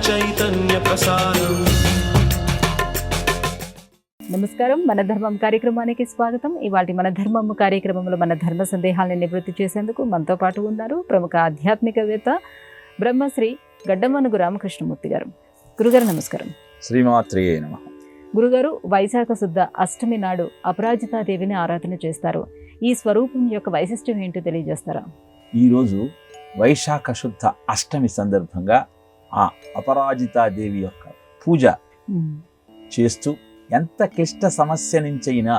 చైతన్య ప్రసారం. నమస్కారం, మన ధర్మం కార్యక్రమానికి స్వాగతం. ఇవాళ మన ధర్మం కార్యక్రమంలో మన ధర్మ సందేహాలను నివృత్తి చేసేందుకు మనతో పాటు ఉన్నారు ప్రముఖ ఆధ్యాత్మికవేత్త బ్రహ్మశ్రీ గడ్డమనుగు రామకృష్ణమూర్తి గారు. గురుగారు నమస్కారం. శ్రీమాత్రియే నమః. గురుగారు, వైశాఖ శుద్ధ అష్టమి నాడు అపరాజితాదేవిని ఆరాధన చేస్తారు. ఈ స్వరూపం యొక్క వైశిష్ట్యం ఏంటో తెలియజేస్తారా? ఈరోజు వైశాఖ శుద్ధ అష్టమి సందర్భంగా ఆ అపరాజితాదేవి యొక్క పూజ చేస్తూ ఎంత క్లిష్ట సమస్య నుంచైనా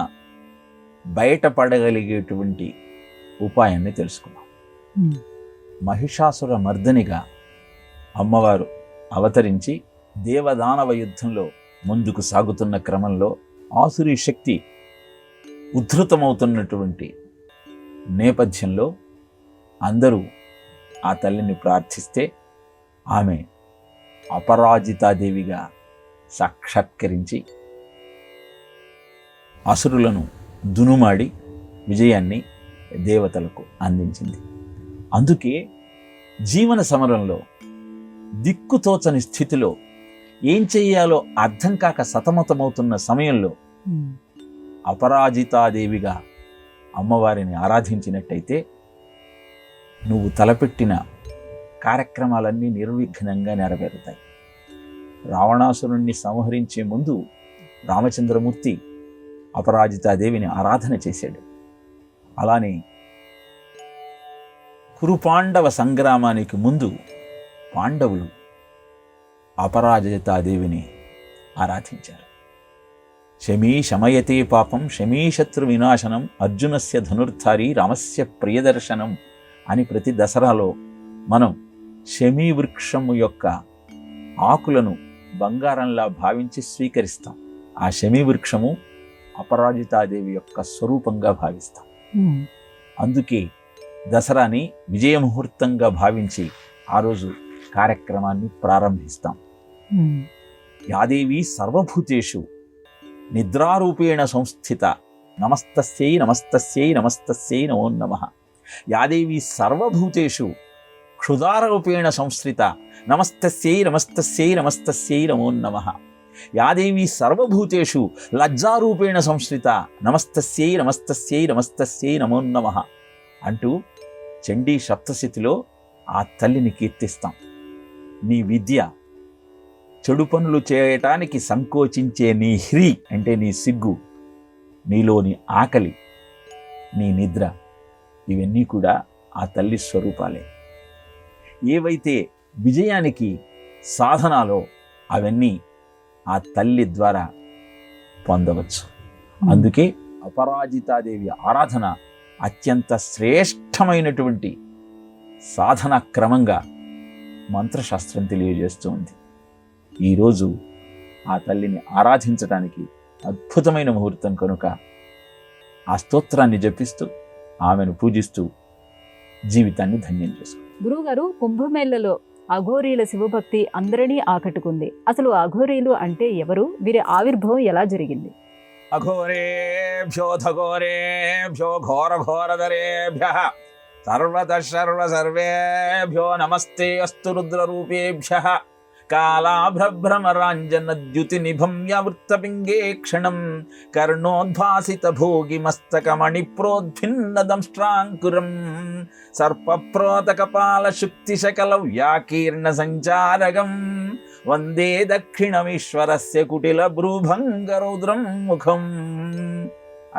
బయటపడగలిగేటువంటి ఉపాయాన్ని తెలుసుకున్నాం. మహిషాసుర మర్దనిగా అమ్మవారు అవతరించి దేవదానవ యుద్ధంలో ముందుకు సాగుతున్న క్రమంలో ఆసురీ శక్తి ఉద్ధృతమవుతున్నటువంటి నేపథ్యంలో అందరూ ఆ తల్లిని ప్రార్థిస్తే ఆమె అపరాజితాదేవిగా సాక్షాత్కరించి అసురులను దునుమాడి విజయాన్ని దేవతలకు అందించింది. అందుకే జీవన సమరంలో దిక్కుతోచని స్థితిలో ఏం చెయ్యాలో అర్థం కాక సతమతమవుతున్న సమయంలో అపరాజితాదేవిగా అమ్మవారిని ఆరాధించినట్టయితే నువ్వు తలపెట్టిన కార్యక్రమాలన్నీ నిర్విఘ్నంగా నెరవేరుతాయి. రావణాసురుణ్ణి సంహరించే ముందు రామచంద్రమూర్తి అపరాజితాదేవిని ఆరాధన చేశాడు. అలానే కురుపాండవ సంగ్రామానికి ముందు పాండవులు అపరాజితాదేవిని ఆరాధించారు. శమీ శమయతే పాపం శమీ శత్రు వినాశనం అర్జునస్య ధనుర్ధారి రామస్య ప్రియదర్శనం అని ప్రతి దసరాలో మనం శమీ వృక్షము యొక్క ఆకులను బంగారంలా భావించి స్వీకరిస్తాం. ఆ శమీ వృక్షము అపరాజితాదేవి యొక్క స్వరూపంగా భావిస్తాం. అందుకే దసరాని విజయముహూర్తంగా భావించి ఆ రోజు కార్యక్రమాన్ని ప్రారంభిస్తాం. యాదేవి సర్వభూతేషు నిద్రారూపేణ సంస్థిత నమస్తస్యై నమస్తస్యై నమస్తస్యై నమో నమః. యాదేవి సర్వభూతేషు క్షుదారూపేణ సంస్థిత నమస్తస్యై నమస్తస్యై నమస్తస్యై నమో నమః. యాదేవి సర్వభూతేషు లజ్జారూపేణ సంస్థిత నమస్తస్యై నమస్తస్యై నమస్తస్యై నమో నమః అంటూ చండీ సప్తశతిలో ఆ తల్లిని కీర్తిస్తాం. నీ విద్య, చెడు పనులు చేయటానికి సంకోచించే నీ హ్రీ అంటే నీ సిగ్గు, నీలోని ఆకలి, నీ నిద్ర, ఇవన్నీ కూడా ఆ తల్లి స్వరూపాలే. ఏవైతే విజయానికి సాధనాలో అవన్నీ ఆ తల్లి ద్వారా పొందవచ్చు. అందుకే అపరాజితాదేవి ఆరాధన అత్యంత శ్రేష్టమైనటువంటి సాధన క్రమంగా మంత్రశాస్త్రం తెలియజేస్తూ ఉంది. ఈరోజు ఆ తల్లిని ఆరాధించడానికి అద్భుతమైన ముహూర్తం కనుక ఆ స్తోత్రాన్ని జపిస్తూ ఆమెను పూజిస్తూ జీవితాన్ని ధన్యం చేసుకో. గురువుగారు, కుంభమేళలో అఘోరీల శివభక్తి అందరినీ ఆకట్టుకుంది. అసలు అఘోరీలు అంటే ఎవరు? వీరి ఆవిర్భావం ఎలా జరిగింది? అఘోరేభ్యో ఘోర ఘోరధరేభ్యః సర్వతః సర్వేభ్యో నమస్తే అస్తు రుద్రరూపేభ్యః. కాళాభ్రభ్రమరాంజనద్యుతి నిభంయవృత్తపింగే క్షణం కర్ణోద్భాసిత భోగిమస్తకమణిప్రోద్భిన్నదంష్ట్రాంకురం సర్పప్రోతకపాల శుక్తి శకల వ్యాకీర్ణ సంచారగం వందే దక్షిణమీశ్వరస్య కుటిల భ్రూభంగరౌద్రం ముఖం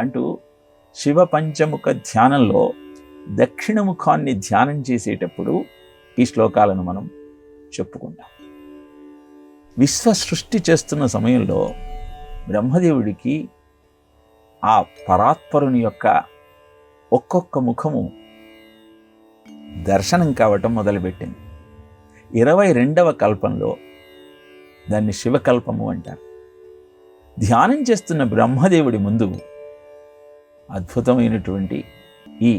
అంటూ శివ పంచముఖ ధ్యానంలో దక్షిణముఖాన్ని ధ్యానం చేసేటప్పుడు ఈ శ్లోకాలను మనం చెప్పుకుంటాం. విశ్వ సృష్టి చేస్తున్న సమయంలో బ్రహ్మదేవుడికి ఆ పరాత్పరుని యొక్క ఒక్కొక్క ముఖము దర్శనం కావటం మొదలుపెట్టింది. 22వ కల్పంలో దాన్ని శివకల్పము అంటారు. ధ్యానం చేస్తున్న బ్రహ్మదేవుడి ముందు అద్భుతమైనటువంటి ఈ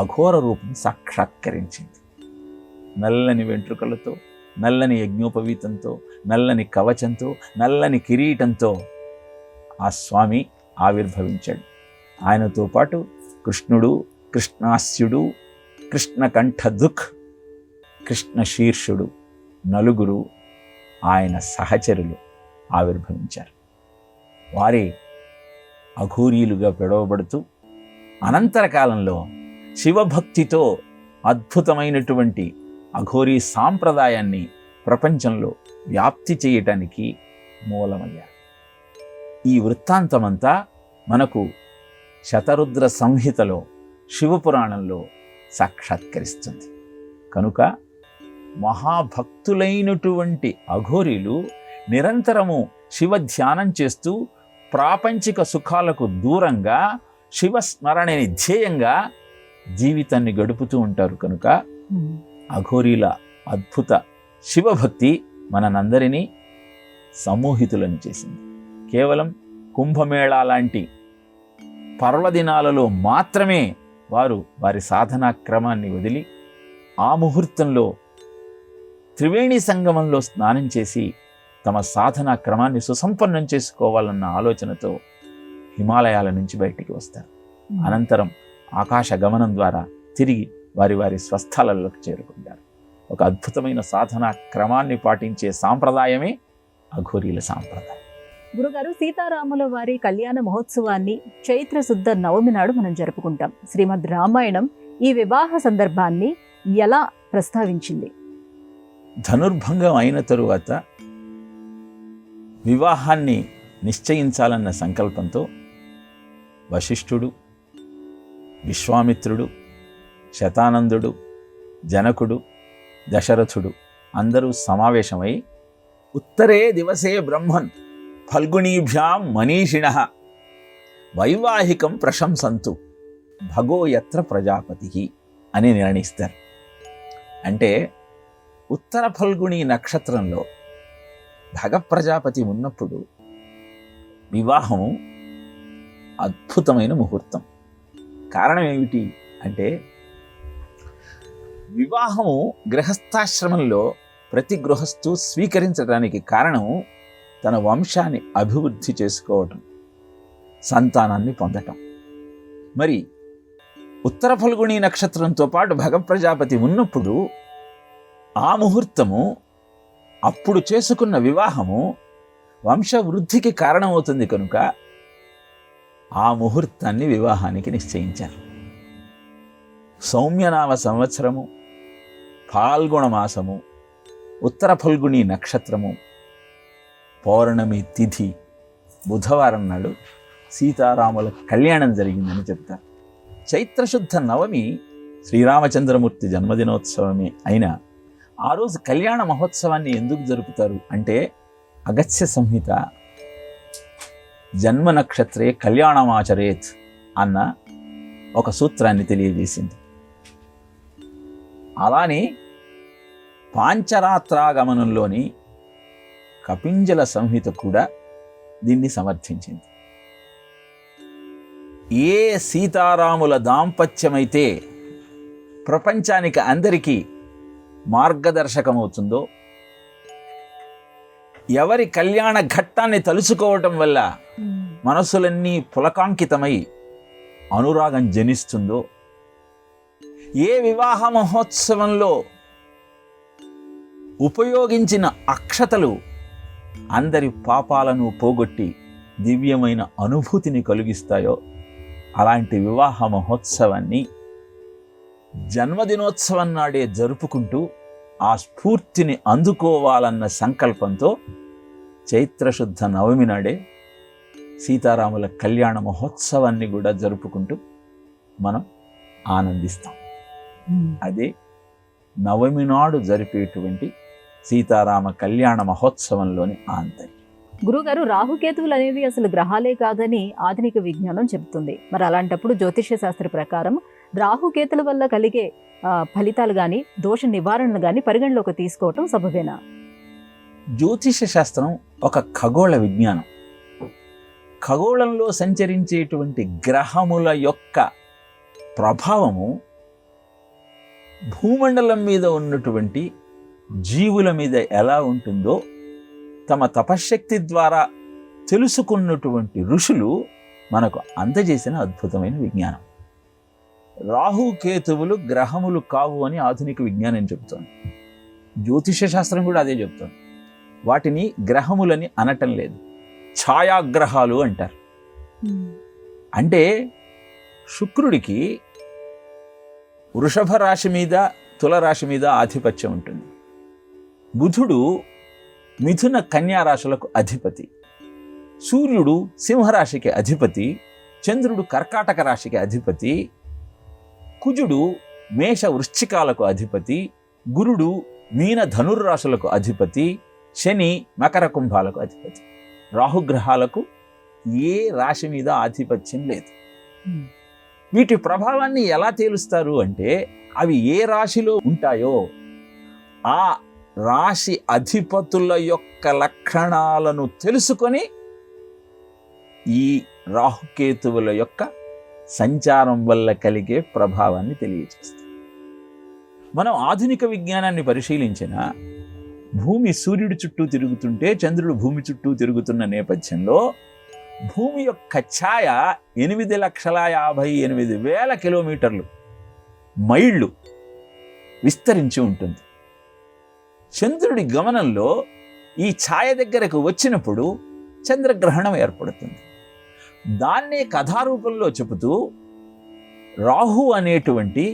అఘోర రూపం సాక్షాత్కరించింది. నల్లని వెంట్రుకలతో, నల్లని యజ్ఞోపవీతంతో, నల్లని కవచంతో, నల్లని కిరీటంతో ఆ స్వామి ఆవిర్భవించాడు. ఆయనతో పాటు కృష్ణుడు, కృష్ణాస్యుడు, కృష్ణకంఠ దుఃఖ్, కృష్ణ శీర్షుడు, నలుగురు ఆయన సహచరులు ఆవిర్భవించారు. వారే అఘోరీలుగా పిలువబడుతూ అనంతర కాలంలో శివభక్తితో అద్భుతమైనటువంటి అఘోరీ సాంప్రదాయాన్ని ప్రపంచంలో వ్యాప్తి చేయటానికి మూలమయ్యారు. ఈ వృత్తాంతమంతా మనకు శతరుద్ర సంహితలో శివపురాణంలో సాక్షాత్కరిస్తుంది. కనుక మహాభక్తులైనటువంటి అఘోరీలు నిరంతరము శివ ధ్యానం చేస్తూ ప్రాపంచిక సుఖాలకు దూరంగా శివస్మరణని ధ్యేయంగా జీవితాన్ని గడుపుతూ ఉంటారు. కనుక అఘోరీల అద్భుత శివభక్తి మనందరినీ సమ్మోహితులను చేసింది. కేవలం కుంభమేళా లాంటి పర్వదినాలలో మాత్రమే వారు వారి సాధనా క్రమాన్ని వదిలి ఆ ముహూర్తంలో త్రివేణి సంగమంలో స్నానం చేసి తమ సాధనా క్రమాన్ని సుసంపన్నం చేసుకోవాలన్న ఆలోచనతో హిమాలయాల నుంచి బయటికి వస్తారు. అనంతరం ఆకాశ గమనం ద్వారా తిరిగి వారి వారి స్వస్థలాలకు చేరుకుంటారు. ఒక అద్భుతమైన సాధనా క్రమాన్ని పాటించే సాంప్రదాయమే అఘోరీల సాంప్రదాయం. గురుగారు, సీతారాముల వారి కళ్యాణ మహోత్సవాన్ని చైత్ర శుద్ధ నవమి నాడు మనం జరుపుకుంటాం. శ్రీమద్ రామాయణం ఈ వివాహ సందర్భాన్ని ఎలా ప్రస్తావించింది? ధనుర్భంగం అయిన తరువాత వివాహాన్ని నిశ్చయించాలన్న సంకల్పంతో వశిష్ఠుడు, విశ్వామిత్రుడు, శతానందుడు, జనకుడు, దశరథుడు అందరూ సమావేశమై ఉత్తరే దివసే బ్రహ్మన్ ఫల్గుణీభ్యాం మనీషిణః వైవాహికం ప్రశంసంతు భగో యత్ర ప్రజాపతి అని నిర్ణయిస్తారు. అంటే ఉత్తర ఫల్గుణి నక్షత్రంలో భగప్రజాపతి ఉన్నప్పుడు వివాహము అద్భుతమైన ముహూర్తం. కారణం ఏమిటి అంటే వివాహము గృహస్థాశ్రమంలో ప్రతి గృహస్థు స్వీకరించడానికి కారణము తన వంశాన్ని అభివృద్ధి చేసుకోవటం, సంతానాన్ని పొందటం. మరి ఉత్తర ఫల్గుణి నక్షత్రంతో పాటు భగప్రజాపతి ఉన్నప్పుడు ఆ ముహూర్తము, అప్పుడు చేసుకున్న వివాహము వంశవృద్ధికి కారణమవుతుంది. కనుక ఆ ముహూర్తాన్ని వివాహానికి నిశ్చయించారు. సౌమ్యనామ సంవత్సరము, ఫాల్గుణ మాసము, ఉత్తర ఫల్గుణి నక్షత్రము, పౌర్ణమి తిథి, బుధవారం నాడు సీతారాముల కళ్యాణం జరిగిందని చెప్తారు. చైత్రశుద్ధ నవమి శ్రీరామచంద్రమూర్తి జన్మదినోత్సవమే అయినా ఆ రోజు కళ్యాణ మహోత్సవాన్ని ఎందుకు జరుపుతారు అంటే అగస్త్య సంహిత జన్మ నక్షత్రే కళ్యాణమాచరేత్ అన్న ఒక సూత్రాన్ని తెలియజేసింది. అలానే పాంచరాత్రాగమనంలోని కపింజల సంహిత కూడా దీన్ని సమర్థించింది. ఏ సీతారాముల దాంపత్యమైతే ప్రపంచానికి అందరికీ మార్గదర్శకమవుతుందో, ఎవరి కళ్యాణ ఘట్టాన్ని తలుచుకోవటం వల్ల మనసులన్నీ పులకాంకితమై అనురాగం జనిస్తుందో, ఏ వివాహ మహోత్సవంలో ఉపయోగించిన అక్షతలు అందరి పాపాలను పోగొట్టి దివ్యమైన అనుభూతిని కలిగిస్తాయో అలాంటి వివాహ మహోత్సవాన్ని జన్మదినోత్సవం నాడే జరుపుకుంటూ ఆ స్ఫూర్తిని అందుకోవాలన్న సంకల్పంతో చైత్రశుద్ధ నవమి నాడే సీతారాముల కళ్యాణ మహోత్సవాన్ని కూడా జరుపుకుంటూ మనం ఆనందిస్తాం. అదే నవమి నాడు జరిపేటువంటి సీతారామ కళ్యాణ మహోత్సవంలోని ఆంతర్యం. గురుగారు, రాహుకేతువులు అనేవి అసలు గ్రహాలే కాదని ఆధునిక విజ్ఞానం చెబుతుంది. మరి అలాంటప్పుడు జ్యోతిష్య శాస్త్ర ప్రకారం రాహుకేతుల వల్ల కలిగే ఫలితాలు కానీ దోష నివారణలు కానీ పరిగణలోకి తీసుకోవటం సబబేనా? జ్యోతిష శాస్త్రం ఒక ఖగోళ విజ్ఞానం. ఖగోళంలో సంచరించేటువంటి గ్రహముల యొక్క ప్రభావము భూమండలం మీద ఉన్నటువంటి జీవుల మీద ఎలా ఉంటుందో తమ తపశ్శక్తి ద్వారా తెలుసుకున్నటువంటి ఋషులు మనకు అందజేసిన అద్భుతమైన విజ్ఞానం. రాహుకేతువులు గ్రహములు కావు అని ఆధునిక విజ్ఞానం చెబుతోంది. జ్యోతిష శాస్త్రం కూడా అదే చెబుతోంది. వాటిని గ్రహములని అనటం లేదు, ఛాయాగ్రహాలు అంటారు. అంటే శుక్రుడికి వృషభ రాశి మీద, తులరాశి మీద ఆధిపత్యం ఉంటుంది. బుధుడు మిథున కన్యా రాశులకు అధిపతి, సూర్యుడు సింహరాశికి అధిపతి, చంద్రుడు కర్కాటక రాశికి అధిపతి, కుజుడు మేష వృశ్చికాలకు అధిపతి, గురుడు మీన ధనుర్రాశులకు అధిపతి, శని మకర కుంభాలకు అధిపతి. రాహుగ్రహాలకు ఏ రాశి మీద ఆధిపత్యం లేదు. వీటి ప్రభావాన్ని ఎలా తేలుస్తారు అంటే, అవి ఏ రాశిలో ఉంటాయో ఆ రాశి అధిపతుల యొక్క లక్షణాలను తెలుసుకొని ఈ రాహుకేతువుల యొక్క సంచారం వల్ల కలిగే ప్రభావాన్ని తెలియజేస్తుంది. మనం ఆధునిక విజ్ఞానాన్ని పరిశీలించిన భూమి సూర్యుడి చుట్టూ తిరుగుతుంటే చంద్రుడు భూమి చుట్టూ తిరుగుతున్న నేపథ్యంలో భూమి యొక్క ఛాయ 8,58,000 కిలోమీటర్లు మైళ్ళు విస్తరించి ఉంటుంది. చంద్రుడి గమనంలో ఈ ఛాయ దగ్గరకు వచ్చినప్పుడు చంద్రగ్రహణం ఏర్పడుతుంది. దాన్నే కథారూపంలో చెబుతూ రాహు అనేటువంటి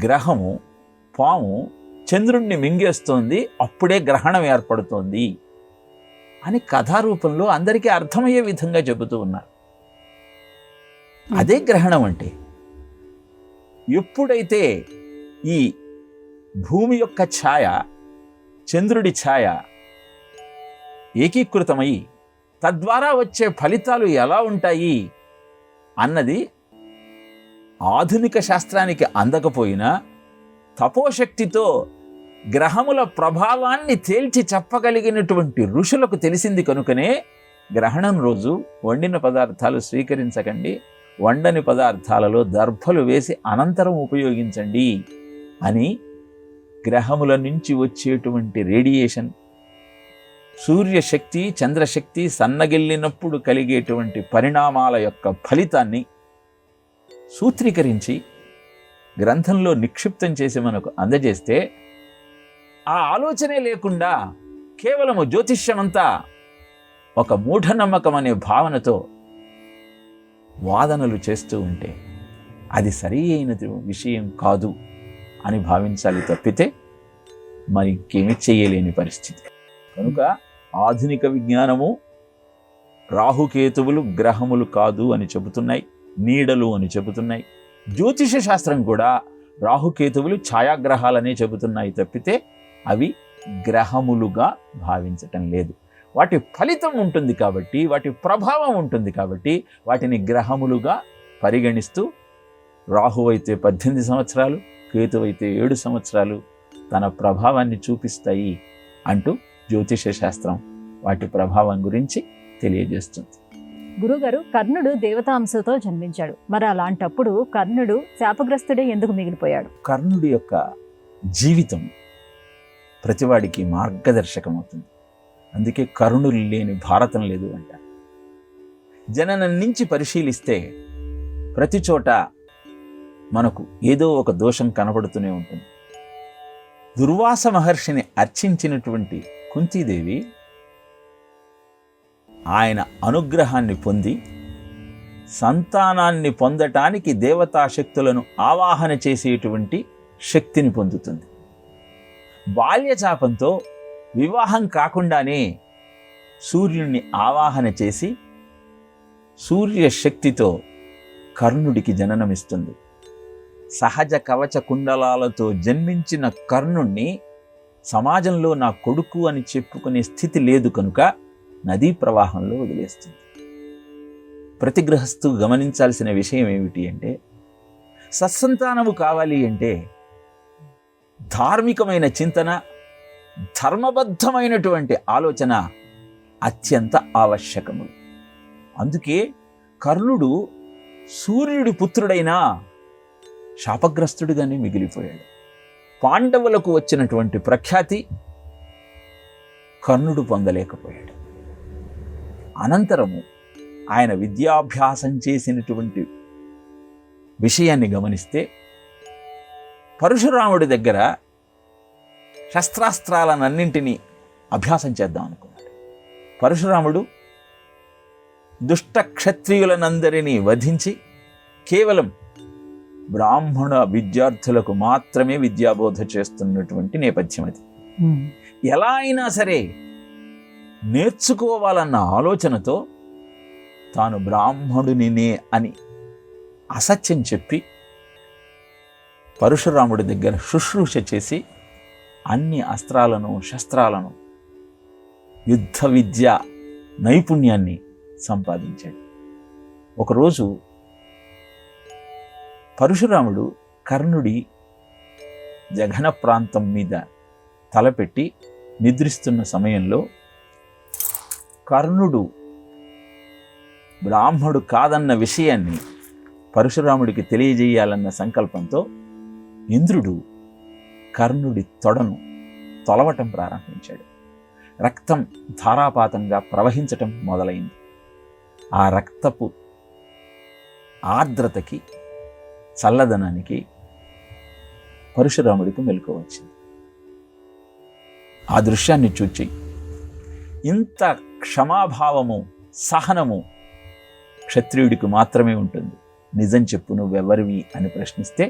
గ్రహము, పాము చంద్రుణ్ణి మింగేస్తోంది, అప్పుడే గ్రహణం ఏర్పడుతోంది అని కథారూపంలో అందరికీ అర్థమయ్యే విధంగా చెబుతూ ఉన్నారు. అదే గ్రహణం అంటే. ఎప్పుడైతే ఈ భూమి యొక్క ఛాయ, చంద్రుడి ఛాయ ఏకీకృతమై తద్వారా వచ్చే ఫలితాలు ఎలా ఉంటాయి అన్నది ఆధునిక శాస్త్రానికి అందకపోయినా తపోశక్తితో గ్రహముల ప్రభావాన్ని తేల్చి చెప్పగలిగినటువంటి ఋషులకు తెలిసింది కనుకనే గ్రహణం రోజు వండిన పదార్థాలు స్వీకరించకండి, వండని పదార్థాలలో దర్భలు వేసి అనంతరం ఉపయోగించండి అని గ్రహముల నుంచి వచ్చేటువంటి రేడియేషన్, సూర్యశక్తి చంద్రశక్తి సన్నగిల్లినప్పుడు కలిగేటువంటి పరిణామాల యొక్క ఫలితాన్ని సూత్రీకరించి గ్రంథంలో నిక్షిప్తం చేసి మనకు అందజేస్తే, ఆ ఆలోచనే లేకుండా కేవలము జ్యోతిష్యమంతా ఒక మూఢనమ్మకం అనే భావనతో వాదనలు చేస్తూ ఉంటే అది సరి అయినది విషయం కాదు అని భావించాలి తప్పితే మరి ఇంకేమీ చేయలేని పరిస్థితి. కనుక ఆధునిక విజ్ఞానము రాహుకేతువులు గ్రహములు కాదు అని చెబుతున్నాయి, నీడలు అని చెబుతున్నాయి. జ్యోతిష శాస్త్రం కూడా రాహుకేతువులు ఛాయాగ్రహాలనే చెబుతున్నాయి తప్పితే అవి గ్రహములుగా భావించటం లేదు. వాటి ఫలితం ఉంటుంది కాబట్టి, వాటి ప్రభావం ఉంటుంది కాబట్టి వాటిని గ్రహములుగా పరిగణిస్తూ రాహు అయితే 18 సంవత్సరాలు, కేతు అయితే 7 సంవత్సరాలు తన ప్రభావాన్ని చూపిస్తాయి అంటూ జ్యోతిష శాస్త్రం వాటి ప్రభావం గురించి తెలియజేస్తుంది. గురుగారు, కర్ణుడు దేవతాంశతో జన్మించాడు. మరి అలాంటప్పుడు కర్ణుడు శాపగ్రస్తుడే ఎందుకు మిగిలిపోయాడు? కర్ణుడి యొక్క జీవితం ప్రతివాడికి మార్గదర్శకం అవుతుంది. అందుకే కర్ణులు లేని భారతం లేదు అంటారు. జననం నుంచి పరిశీలిస్తే ప్రతి చోట మనకు ఏదో ఒక దోషం కనబడుతూనే ఉంటుంది. దుర్వాస మహర్షిని అర్చించినటువంటి కుంతీదేవి ఆయన అనుగ్రహాన్ని పొంది సంతానాన్ని పొందటానికి దేవతాశక్తులను ఆవాహన చేసేటువంటి శక్తిని పొందుతుంది. బాల్యచాపంతో వివాహం కాకుండానే సూర్యుడిని ఆవాహన చేసి సూర్యశక్తితో కర్ణుడికి జననమిస్తుంది. సహజ కవచ కుండలాలతో జన్మించిన కర్ణుణ్ణి సమాజంలో నా కొడుకు అని చెప్పుకునే స్థితి లేదు కనుక నదీ ప్రవాహంలో వదిలేస్తుంది. ప్రతి గృహస్థు గమనించాల్సిన విషయం ఏమిటి అంటే, సత్సంతానము కావాలి అంటే ధార్మికమైన చింతన, ధర్మబద్ధమైనటువంటి ఆలోచన అత్యంత ఆవశ్యకము. అందుకే కర్ణుడు సూర్యుడి పుత్రుడైనా శాపగ్రస్తుడిగానే మిగిలిపోయాడు. పాండవులకు వచ్చినటువంటి ప్రఖ్యాతి కర్ణుడు పొందలేకపోయాడు. అనంతరము ఆయన విద్యాభ్యాసం చేసినటువంటి విషయాన్ని గమనిస్తే పరశురాముడి దగ్గర శస్త్రాస్త్రాలనన్నింటినీ అభ్యాసం చేద్దాం అనుకున్నాడు. పరశురాముడు దుష్ట క్షత్రియులనందరినీ వధించి కేవలం బ్రాహ్మణ విద్యార్థులకు మాత్రమే విద్యాబోధ చేస్తున్నటువంటి నేపథ్యం అది. ఎలా అయినా సరే నేర్చుకోవాలన్న ఆలోచనతో తాను బ్రాహ్మణునినే అని అసత్యం చెప్పి పరశురాముడి దగ్గర శుశ్రూష చేసి అన్ని అస్త్రాలను, శస్త్రాలను, యుద్ధ విద్య నైపుణ్యాన్ని సంపాదించాడు. ఒకరోజు పరశురాముడు కర్ణుడి జఘన ప్రాంతం మీద తలపెట్టి నిద్రిస్తున్న సమయంలో కర్ణుడు బ్రాహ్మడు కాదన్న విషయాన్ని పరశురాముడికి తెలియజేయాలన్న సంకల్పంతో ఇంద్రుడు కర్ణుడి తొడను తొలవటం ప్రారంభించాడు. రక్తం ధారాపాతంగా ప్రవహించటం మొదలైంది. ఆ రక్తపు ఆర్ద్రతకి, చల్లదనానికి పరశురాముడికి మెలకువ వచ్చింది. ఆ దృశ్యాన్ని చూచి ఇంత క్షమాభావము, సహనము క్షత్రియుడికి మాత్రమే ఉంటుంది, నిజం చెప్పు నువ్వెవరివి అని ప్రశ్నిస్తే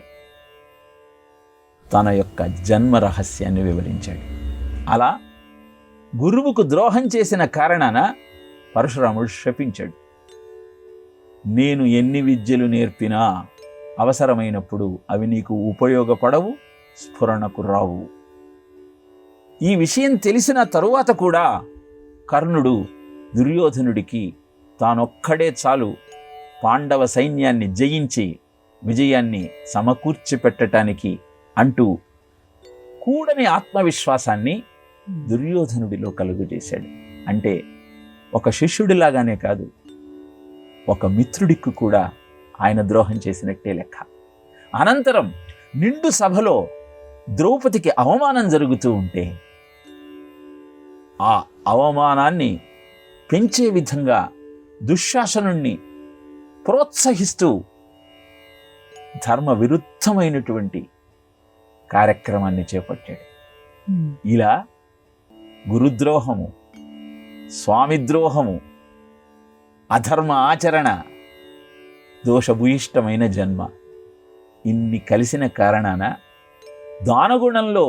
తన యొక్క జన్మ రహస్యాన్ని వివరించాడు. అలా గురువుకు ద్రోహం చేసిన కారణాన పరశురాముడు శపించాడు. నేను ఎన్ని విద్యలు నేర్పినా అవసరమైనప్పుడు అవి నీకు ఉపయోగపడవు, స్ఫురణకు రావు. ఈ విషయం తెలిసిన తరువాత కూడా కర్ణుడు దుర్యోధనుడికి తానొక్కడే చాలు పాండవ సైన్యాన్ని జయించి విజయాన్ని సమకూర్చి పెట్టడానికి అంటూ కూడని ఆత్మవిశ్వాసాన్ని దుర్యోధనుడిలో కలుగజేశాడు. అంటే ఒక శిష్యుడిలాగానే కాదు, ఒక మిత్రుడికి కూడా ఆయన ద్రోహం చేసినట్టే లెక్క. అనంతరం నిండు సభలో ద్రౌపదికి అవమానం జరుగుతూ ఉంటే ఆ అవమానాన్ని పెంచే విధంగా దుశ్శాసనుణ్ణి ప్రోత్సహిస్తూ ధర్మ విరుద్ధమైనటువంటి కార్యక్రమాన్ని చేపట్టాడు. ఇలా గురుద్రోహము, స్వామిద్రోహము, అధర్మ ఆచరణ, దోషభూయిష్టమైన జన్మ ఇన్ని కలిసిన కారణాన దానగుణంలో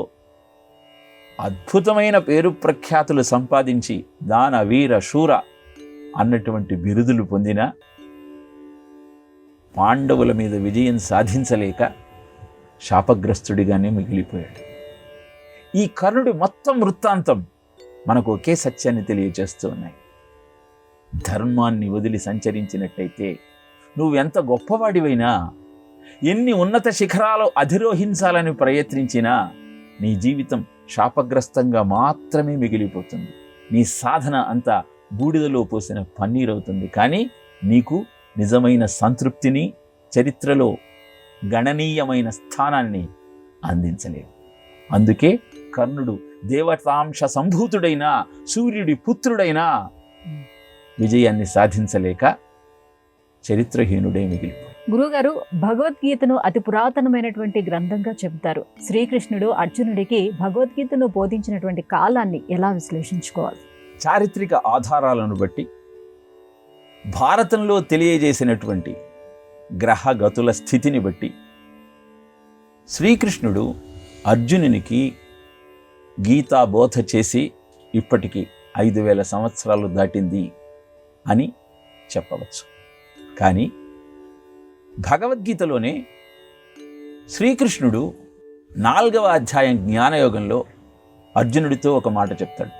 అద్భుతమైన పేరు ప్రఖ్యాతులు సంపాదించి దాన, వీర, శూర అన్నటువంటి బిరుదులు పొందిన పాండవుల మీద విజయం సాధించలేక శాపగ్రస్తుడిగానే మిగిలిపోయాడు. ఈ కర్ణుడి మొత్తం వృత్తాంతం మనకు ఒకే సత్యాన్ని తెలియజేస్తూ ఉన్నాయి. ధర్మాన్ని వదిలి సంచరించినట్టయితే నువ్వెంత గొప్పవాడివైనా, ఎన్ని ఉన్నత శిఖరాలు అధిరోహించాలని ప్రయత్నించినా నీ జీవితం శాపగ్రస్తంగా మాత్రమే మిగిలిపోతుంది. నీ సాధన అంతా బూడిదలో పోసిన పన్నీరవుతుంది. కానీ నీకు నిజమైన సంతృప్తిని, చరిత్రలో గణనీయమైన స్థానాన్ని అందించలేవు. అందుకే కర్ణుడు దేవతాంశ సంభూతుడైన సూర్యుడి పుత్రుడైన విజయాన్ని సాధించలేక చరిత్రహీనుడే మిగిలిపోయాడు. గురుగారు, భగవద్గీతను అతి పురాతనమైనటువంటి గ్రంథంగా చెబుతారు. శ్రీకృష్ణుడు అర్జునుడికి భగవద్గీతను బోధించినటువంటి కాలాన్ని ఎలా విశ్లేషించుకోవాలి? చారిత్రక ఆధారాలను బట్టి, భారతంలో తెలియజేసినటువంటి గ్రహగతుల స్థితిని బట్టి శ్రీకృష్ణుడు అర్జునునికి గీతా బోధ చేసి ఇప్పటికి 5000 సంవత్సరాలు దాటింది అని చెప్పవచ్చు. కానీ భగవద్గీతలోనే శ్రీకృష్ణుడు 4వ అధ్యాయం జ్ఞానయోగంలో అర్జునుడితో ఒక మాట చెప్తాడు.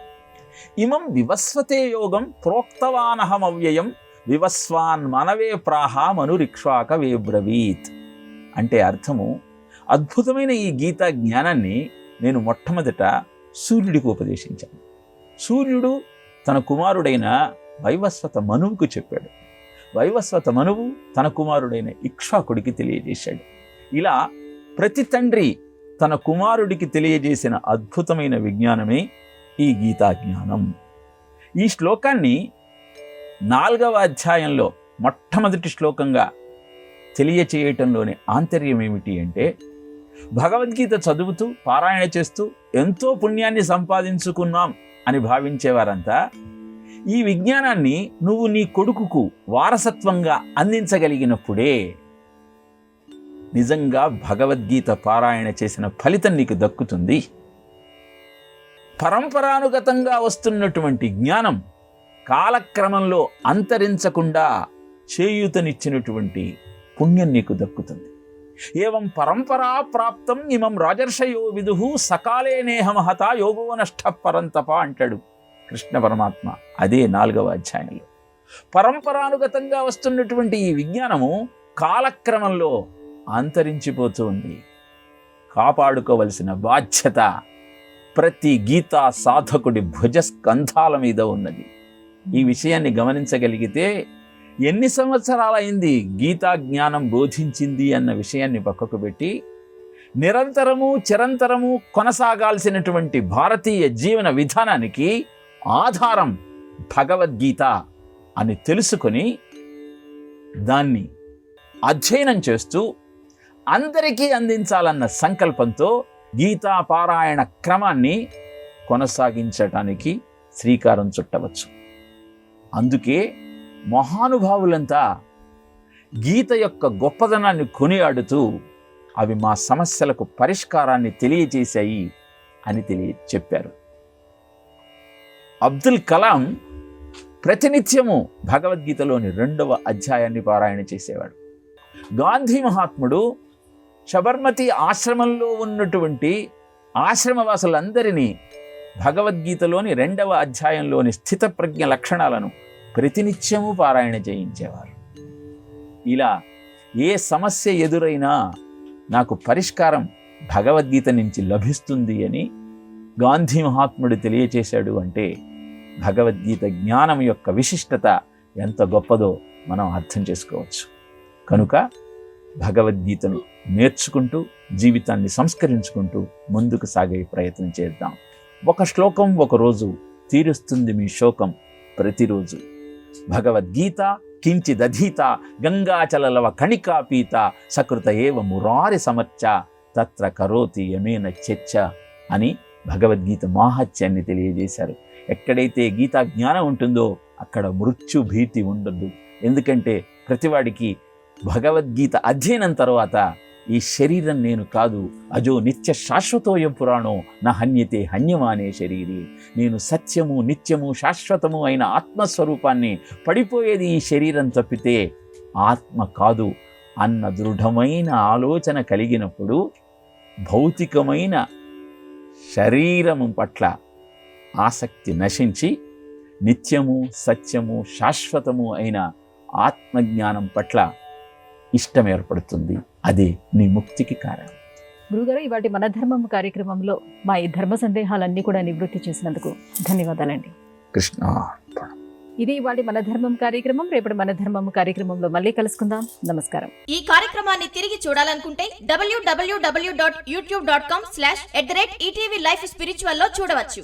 ఇమం వివస్వతే యోగం ప్రోక్తవానహమవ్యయం వివస్వాన్ మనవే ప్రాహామనురిక్ష్వాక వేబ్రవీత్. అంటే అర్థము, అద్భుతమైన ఈ గీతా జ్ఞానాన్ని నేను మొట్టమొదట సూర్యుడికి ఉపదేశించాను. సూర్యుడు తన కుమారుడైన వైవస్వత మనువుకు చెప్పాడు. వైవస్వత మనువు తన కుమారుడైన ఇక్ష్వాకుడికి తెలియజేశాడు. ఇలా ప్రతి తండ్రి తన కుమారుడికి తెలియజేసిన అద్భుతమైన విజ్ఞానమే ఈ గీతా జ్ఞానం. ఈ శ్లోకాన్ని 4వ అధ్యాయంలో మొట్టమొదటి శ్లోకంగా తెలియచేయటంలోని ఆంతర్యం ఏమిటి అంటే, భగవద్గీత చదువుతూ పారాయణ చేస్తూ ఎంతో పుణ్యాన్ని సంపాదించుకున్నాం అని భావించేవారంతా ఈ విజ్ఞానాన్ని నువ్వు నీ కొడుకుకు వారసత్వంగా అందించగలిగినప్పుడే నిజంగా భగవద్గీత పారాయణ చేసిన ఫలితం నీకు దక్కుతుంది. పరంపరానుగతంగా వస్తున్నటువంటి జ్ఞానం కాలక్రమంలో అంతరించకుండా చేయూతనిచ్చినటువంటి పుణ్యం నీకు దక్కుతుంది. ఏవం పరంపరా ప్రాప్తం ఇమం రాజర్షయో విదుహు సకాలే నేహమహత యోగో నష్ట పరంతప అంటాడు కృష్ణ పరమాత్మ. అదే 4వ అధ్యాయంలో. పరంపరానుగతంగా వస్తున్నటువంటి ఈ విజ్ఞానము కాలక్రమంలో అంతరించిపోతూ ఉంది. కాపాడుకోవలసిన బాధ్యత ప్రతి గీతా సాధకుడి భుజస్కంధాల మీద ఉన్నది. ఈ విషయాన్ని గమనించగలిగితే ఎన్ని సంవత్సరాలైంది గీతా జ్ఞానం బోధించింది అన్న విషయాన్ని పక్కకు పెట్టి నిరంతరము చిరంతరము కొనసాగాల్సినటువంటి భారతీయ జీవన విధానానికి ఆధారం భగవద్గీత అని తెలుసుకొని దాన్ని అధ్యయనం చేస్తూ అందరికీ అందించాలన్న సంకల్పంతో గీతా పారాయణ క్రమాన్ని కొనసాగించటానికి శ్రీకారం చుట్టవచ్చు. అందుకే మహానుభావులంతా గీత యొక్క గొప్పదనాన్ని కొనియాడుతూ అవి మా సమస్యలకు పరిష్కారాన్ని తెలియజేశాయి అని చెప్పారు. అబ్దుల్ కలాం ప్రతినిత్యము భగవద్గీతలోని 2వ అధ్యాయాన్ని పారాయణ చేసేవాడు. గాంధీ మహాత్ముడు శబర్మతి ఆశ్రమంలో ఉన్నటువంటి ఆశ్రమవాసులందరినీ భగవద్గీతలోని 2వ అధ్యాయంలోని స్థితప్రజ్ఞ లక్షణాలను ప్రతినిత్యము పారాయణ చేయించేవారు. ఇలా ఏ సమస్య ఎదురైనా నాకు పరిష్కారం భగవద్గీత నుంచి లభిస్తుంది అని గాంధీ మహాత్ముడు తెలియచేశాడు అంటే భగవద్గీత జ్ఞానం యొక్క విశిష్టత ఎంత గొప్పదో మనం అర్థం చేసుకోవచ్చు. కనుక భగవద్గీతను నేర్చుకుంటూ జీవితాన్ని సంస్కరించుకుంటూ ముందుకు సాగే ప్రయత్నం చేద్దాం. ఒక శ్లోకం ఒకరోజు తీరుస్తుంది మీ శోకం ప్రతిరోజు. భగవద్గీత కించిదధీత గంగాచలలవ కణికాపీత సకృత ఏవ మురారి సమర్చ తత్ర కరోతి యమేన చర్చ అని భగవద్గీత మాహాత్యాన్ని తెలియజేశారు. ఎక్కడైతే గీతా జ్ఞానం ఉంటుందో అక్కడ మృత్యు భీతి ఉండదు. ఎందుకంటే ప్రతివాడికి భగవద్గీత అధ్యయనం తర్వాత ఈ శరీరం నేను కాదు, అజో నిత్య శాశ్వతోయం పురాణో నా హన్యతే హన్యమానే శరీరే, నేను సత్యము నిత్యము శాశ్వతము అయిన ఆత్మస్వరూపాన్ని, పడిపోయేది ఈ శరీరం తప్పితే ఆత్మ కాదు అన్న దృఢమైన ఆలోచన కలిగినప్పుడు భౌతికమైన శరీరము పట్ల ఆసక్తి నశించి నిత్యము సత్యము శాశ్వతము అయిన ఆత్మజ్ఞానం పట్ల ఇష్టం ఏర్పడుతుంది. అదే నీ ముక్తికి కారణం. గురుగారు, ఇవాటి మన ధర్మం కార్యక్రమంలో మా ఈ ధర్మ సందేహాలన్నీ కూడా నివృత్తి చేసినందుకు ధన్యవాదాలండి. కృష్ణ. ఇది ఇవాటి మన ధర్మం కార్యక్రమం. రేపటి మన ధర్మం కార్యక్రమంలో మళ్ళీ కలుసుకుందాం. నమస్కారం. ఈ కార్యక్రమాన్ని తిరిగి చూడాలనుకుంటే www.youtube.com/@ETV Life Spiritual లో చూడవచ్చు.